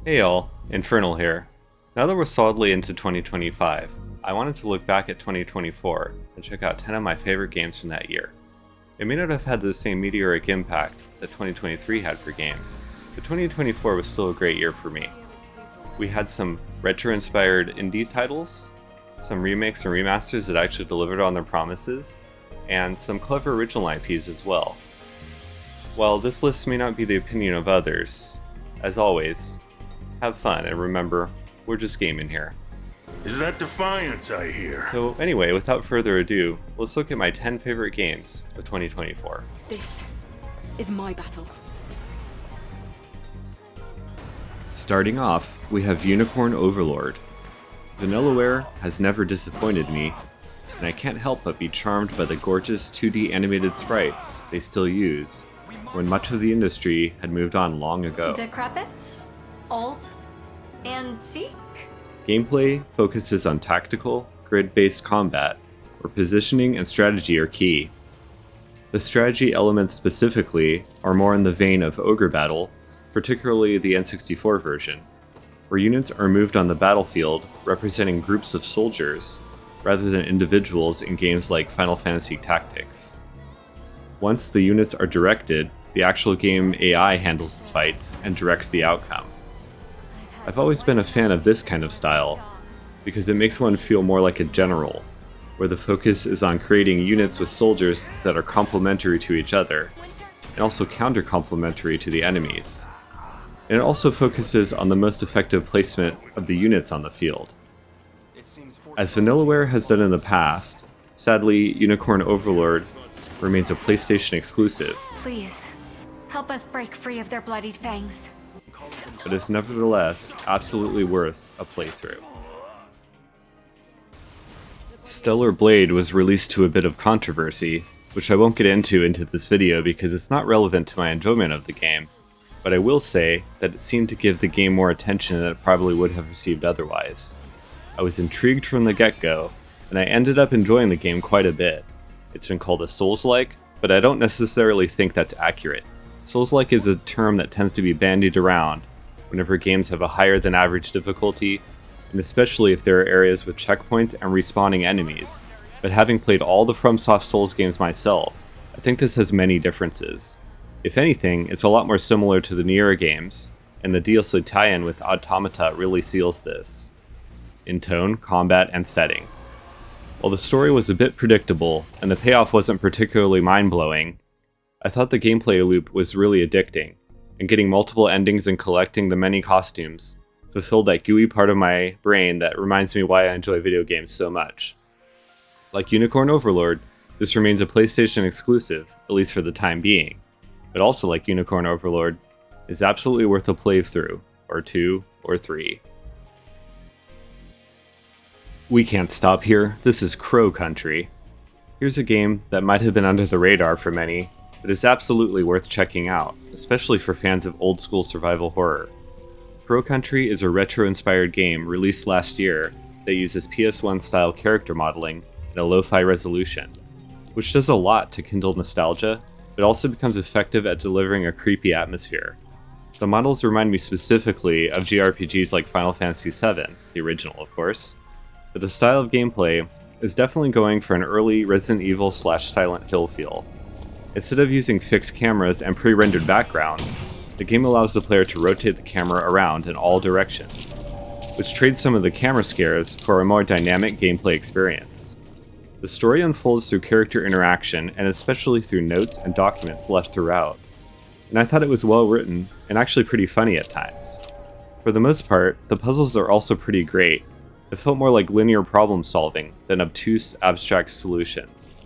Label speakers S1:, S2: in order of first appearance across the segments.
S1: Hey all, Infernal here. Now that we're solidly into 2025, I wanted to look back at 2024 and check out 10 of my favorite games from that year. It may not have had the same meteoric impact that 2023 had for games, but 2024 was still a great year for me. We had some retro-inspired indie titles, some remakes and remasters that actually delivered on their promises, and some clever original IPs as well. While this list may not be the opinion of others, as always, have fun, and remember, we're just gaming here.
S2: Is that Defiance I hear?
S1: So anyway, without further ado, let's look at my 10 favorite games of 2024.
S3: This is my battle.
S1: Starting off, we have Unicorn Overlord. Vanillaware has never disappointed me, and I can't help but be charmed by the gorgeous 2D animated sprites they still use, when much of the industry had moved on long ago.
S4: Decrepit, old, antique?
S1: Gameplay focuses on tactical, grid-based combat, where positioning and strategy are key. The strategy elements specifically are more in the vein of Ogre Battle, particularly the N64 version, where units are moved on the battlefield representing groups of soldiers, rather than individuals in games like Final Fantasy Tactics. Once the units are directed, the actual game AI handles the fights and directs the outcome. I've always been a fan of this kind of style, because it makes one feel more like a general, where the focus is on creating units with soldiers that are complementary to each other, and also counter-complementary to the enemies. And it also focuses on the most effective placement of the units on the field. As Vanillaware has done in the past, sadly, Unicorn Overlord remains a PlayStation exclusive,
S4: Please, help us break free of their bloodied fangs.
S1: but is nevertheless absolutely worth a playthrough. Stellar Blade was released to a bit of controversy, which I won't get into this video because it's not relevant to my enjoyment of the game, but I will say that it seemed to give the game more attention than it probably would have received otherwise. I was intrigued from the get-go, and I ended up enjoying the game quite a bit. It's been called a Souls-like, but I don't necessarily think that's accurate. Souls-like is a term that tends to be bandied around whenever games have a higher than average difficulty, and especially if there are areas with checkpoints and respawning enemies. But having played all the FromSoft Souls games myself, I think this has many differences. If anything, it's a lot more similar to the Nier games, and the DLC tie-in with Automata really seals this, in tone, combat, and setting. While the story was a bit predictable, and the payoff wasn't particularly mind-blowing, I thought the gameplay loop was really addicting, and getting multiple endings and collecting the many costumes fulfilled that gooey part of my brain that reminds me why I enjoy video games so much. Like Unicorn Overlord, this remains a PlayStation exclusive, at least for the time being, but also like Unicorn Overlord, is absolutely worth a playthrough, or 2, or 3. We can't stop here, this is Crow Country. Here's a game that might have been under the radar for many, but is absolutely worth checking out, especially for fans of old-school survival horror. Crow Country is a retro-inspired game released last year that uses PS1-style character modeling in a lo-fi resolution, which does a lot to kindle nostalgia, but also becomes effective at delivering a creepy atmosphere. The models remind me specifically of JRPGs like Final Fantasy VII, the original of course, but the style of gameplay is definitely going for an early Resident Evil/Silent Hill feel. Instead of using fixed cameras and pre-rendered backgrounds, the game allows the player to rotate the camera around in all directions, which trades some of the camera scares for a more dynamic gameplay experience. The story unfolds through character interaction and especially through notes and documents left throughout, and I thought it was well written and actually pretty funny at times. For the most part, the puzzles are also pretty great. It felt more like linear problem solving than obtuse abstract solutions.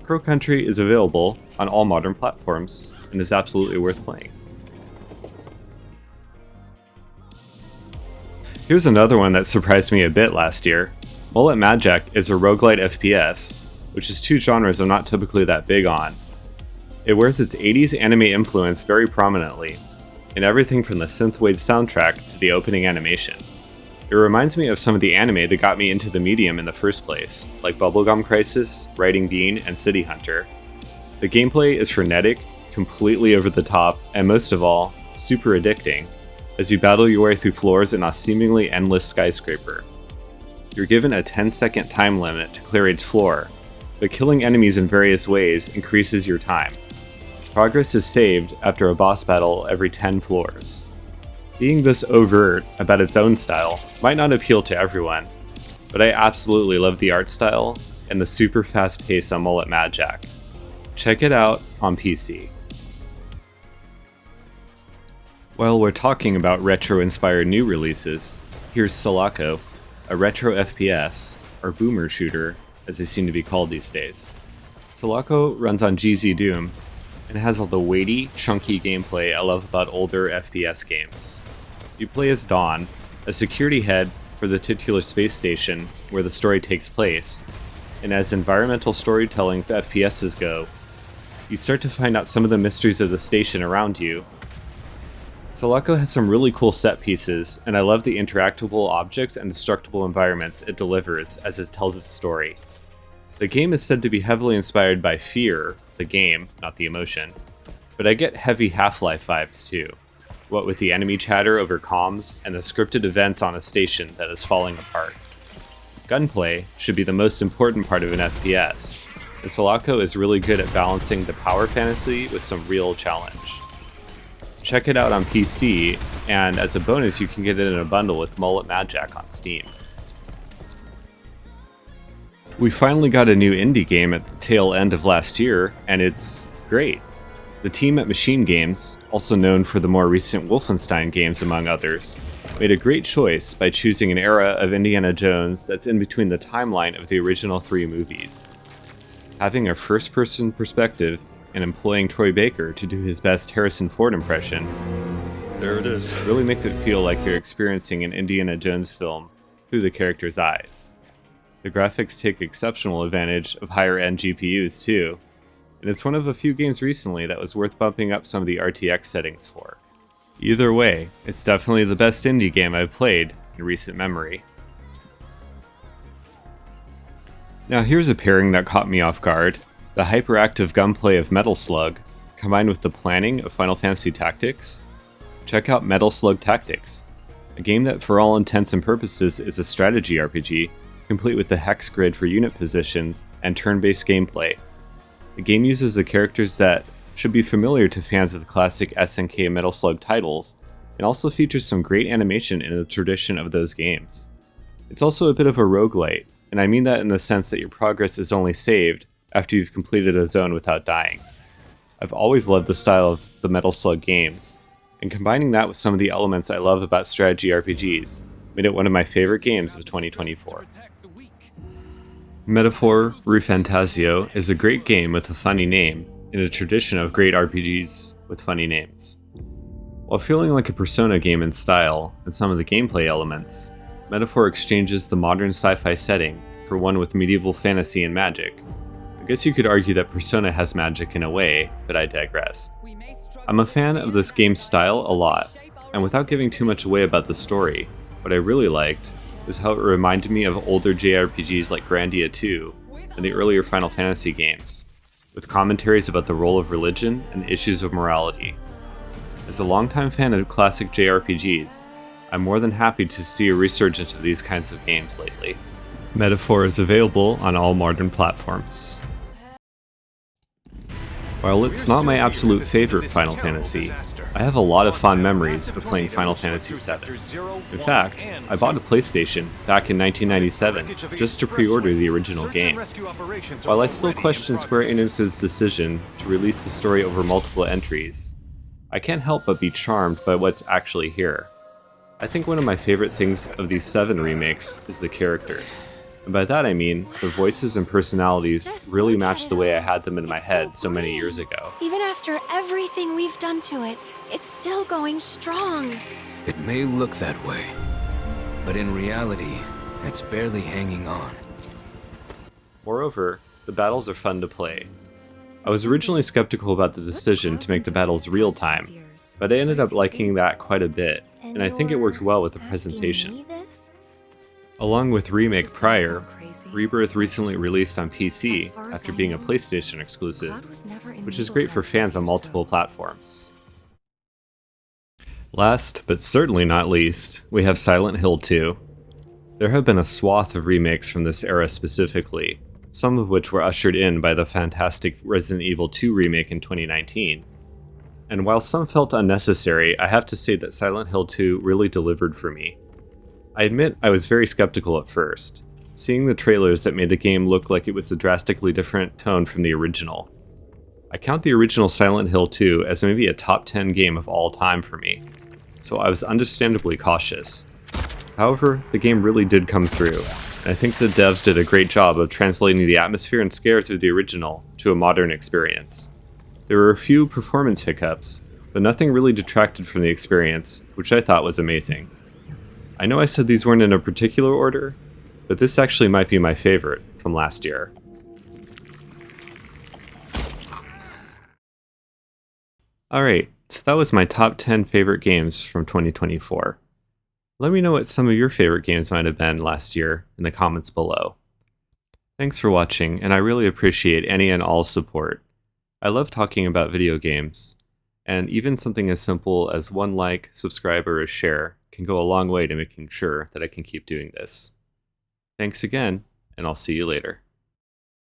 S1: Crow Country is available on all modern platforms and is absolutely worth playing. Here's another one that surprised me a bit last year. Mullet Madjack is a roguelite FPS, which is two genres I'm not typically that big on. It wears its 80s anime influence very prominently, in everything from the synthwave soundtrack to the opening animation. It reminds me of some of the anime that got me into the medium in the first place, like Bubblegum Crisis, Riding Bean, and City Hunter. The gameplay is frenetic, completely over the top, and most of all, super addicting. as you battle your way through floors in a seemingly endless skyscraper. You're given a 10-second time limit to clear each floor, but killing enemies in various ways increases your time. Progress is saved after a boss battle every 10 floors. Being this overt about its own style might not appeal to everyone, but I absolutely love the art style and the super fast pace on Mullet Madjack. Check it out on PC. While we're talking about retro-inspired new releases, here's Selaco, a retro FPS, or boomer shooter, as they seem to be called these days. Selaco runs on GZ Doom, and has all the weighty, chunky gameplay I love about older FPS games. You play as Dawn, a security head for the titular space station where the story takes place, and as environmental storytelling FPSs go, you start to find out some of the mysteries of the station around you. Selaco has some really cool set pieces, and I love the interactable objects and destructible environments it delivers as it tells its story. The game is said to be heavily inspired by Fear, the game, not the emotion, but I get heavy Half-Life vibes too, what with the enemy chatter over comms and the scripted events on a station that is falling apart. Gunplay should be the most important part of an FPS, and Selaco is really good at balancing the power fantasy with some real challenge. Check it out on PC, and as a bonus you can get it in a bundle with Mullet Madjack on Steam. We finally got a new indie game at the tail end of last year, and it's great. The team at Machine Games, also known for the more recent Wolfenstein games among others, made a great choice by choosing an era of Indiana Jones that's in between the timeline of the original 3 movies. Having a first-person perspective and employing Troy Baker to do his best Harrison Ford impression,
S5: there it is,
S1: really makes it feel like you're experiencing an Indiana Jones film through the character's eyes. The graphics take exceptional advantage of higher-end GPUs too, and it's one of a few games recently that was worth bumping up some of the RTX settings for. Either way, it's definitely the best indie game I've played in recent memory. Now here's a pairing that caught me off guard: the hyperactive gunplay of Metal Slug, combined with the planning of Final Fantasy Tactics. Check out Metal Slug Tactics, a game that for all intents and purposes is a strategy RPG, complete with the hex grid for unit positions and turn-based gameplay. The game uses the characters that should be familiar to fans of the classic SNK Metal Slug titles, and also features some great animation in the tradition of those games. It's also a bit of a roguelite, and I mean that in the sense that your progress is only saved after you've completed a zone without dying. I've always loved the style of the Metal Slug games, and combining that with some of the elements I love about strategy RPGs made it one of my favorite games of 2024. Metaphor ReFantazio is a great game with a funny name, in a tradition of great RPGs with funny names. While feeling like a Persona game in style and some of the gameplay elements, Metaphor exchanges the modern sci-fi setting for one with medieval fantasy and magic. I guess you could argue that Persona has magic in a way, but I digress. I'm a fan of this game's style a lot, and without giving too much away about the story, what I really liked is how it reminded me of older JRPGs like Grandia 2 and the earlier Final Fantasy games, with commentaries about the role of religion and issues of morality. As a longtime fan of classic JRPGs, I'm more than happy to see a resurgence of these kinds of games lately. Metaphor is available on all modern platforms. While it's not my absolute favorite Final Fantasy, I have a lot of fond memories of playing Final Fantasy VII. In fact, I bought a PlayStation back in 1997 just to pre-order the original game. While I still question Square Enix's decision to release the story over multiple entries, I can't help but be charmed by what's actually here. I think one of my favorite things of these 7 remakes is the characters. And by that I mean, the voices and personalities really match the way I had them in my head so many years ago.
S6: Even after everything we've done to it, it's still going strong.
S7: It may look that way, but in reality, it's barely hanging on.
S1: Moreover, the battles are fun to play. I was originally skeptical about the decision to make the battles real-time, but I ended up liking that quite a bit, and I think it works well with the presentation. Along with Remake prior, Rebirth recently released on PC after being a PlayStation exclusive, which is great for fans on multiple platforms. Last, but certainly not least, we have Silent Hill 2. There have been a swath of remakes from this era specifically, some of which were ushered in by the fantastic Resident Evil 2 remake in 2019. And while some felt unnecessary, I have to say that Silent Hill 2 really delivered for me. I admit I was very skeptical at first, seeing the trailers that made the game look like it was a drastically different tone from the original. I count the original Silent Hill 2 as maybe a top 10 game of all time for me, so I was understandably cautious. However, the game really did come through, and I think the devs did a great job of translating the atmosphere and scares of the original to a modern experience. There were a few performance hiccups, but nothing really detracted from the experience, which I thought was amazing. I know I said these weren't in a particular order, but this actually might be my favorite from last year. Alright, so that was my top 10 favorite games from 2024. Let me know what some of your favorite games might have been last year in the comments below. Thanks for watching, and I really appreciate any and all support. I love talking about video games, and even something as simple as one like, subscribe, or a share can go a long way to making sure that I can keep doing this. Thanks again, and I'll see you later.